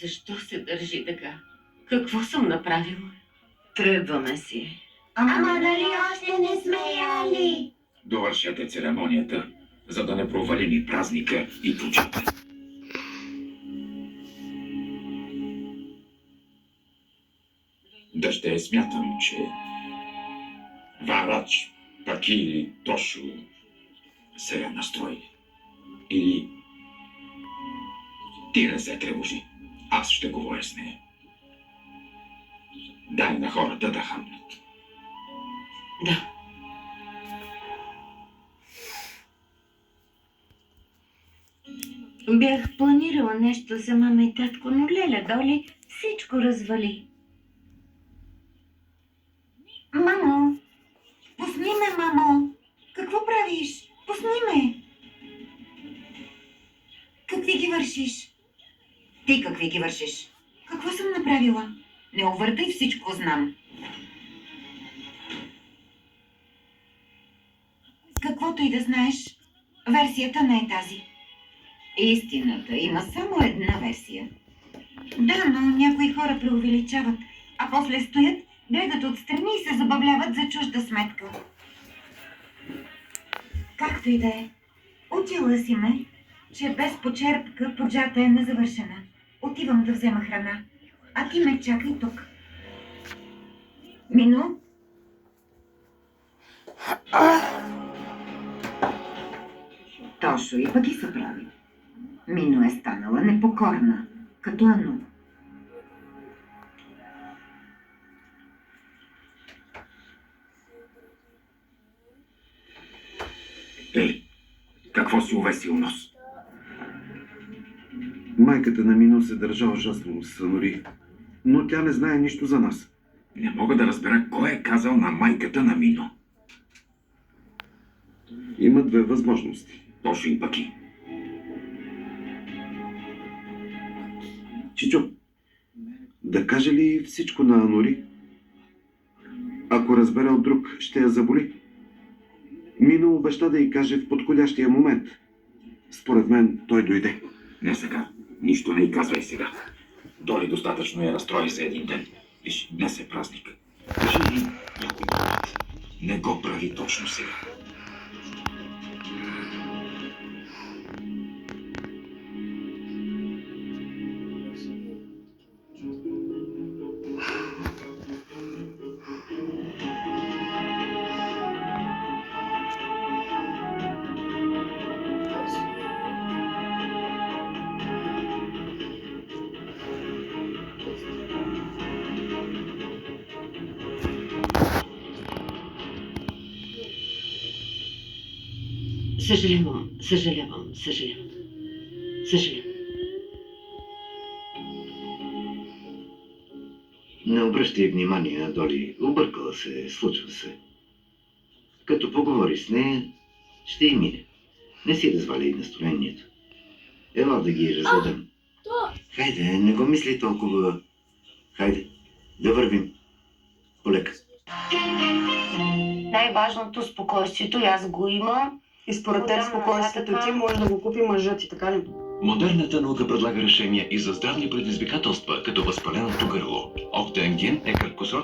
Защо се държи така? Какво съм направила? Тръгваме си. Ама нали още не сме яли? Довършете церемонията, за да не провалим и празника и почета. Да ще смятам, че Варач, Паки или Тошо се я настрои. Или ти не се тревожи, аз ще говоря с нея. Дай на хората да хапнат. Да. Бях планирала нещо за мама и татко, но Леля Доли всичко развали. Мамо! Пусни ме, мамо! Какво правиш? Пусни ме! Какви ги вършиш? Ти какви ги вършиш? Какво съм направила? Не увъртай, всичко знам. Каквото и да знаеш, версията не е тази. Истината има само една версия. Да, но някои хора преувеличават, а после стоят, гледат отстрани и се забавляват за чужда сметка. Както и да е, учила си ме, че без почерпка поджата е незавършена. Отивам да взема храна, а ти ме чакай тук. Мино? Тошо и пък и са прави. Мино е станала непокорна, като Ану. Ей, какво си увесил нос? Майката на Мино се държа ужасно с Анори, но тя не знае нищо за нас. Не мога да разбера кой е казал на майката на Мино. Има две възможности. Тошо и Паки. Чичо, да каже ли всичко на Анори? Ако разбере от друг, ще я заболи. Мино обеща да й каже в подходящия момент. Според мен той дойде. Не сега. Нищо не й казвай сега. Доли достатъчно я разстрои за един ден. Виж, днес е празник. Кажи ли някой път. Не го прави точно сега. Съжалявам. Не обръщай внимание, Доли. Объркала се, случва се. Като поговори с нея, ще й мине. Не си разваляй настроението. Ела да ги разведем. Хайде, не го мисли толкова. Хайде, да вървим. Полека. Най-важното спокойствието, и аз го имам. И според теб спокойствието ти може да го купи мъжът ти, така ли? Модерната наука предлага решения и за здравни предизвикателства, като възпаленото гърло. Октенген е краткосрочен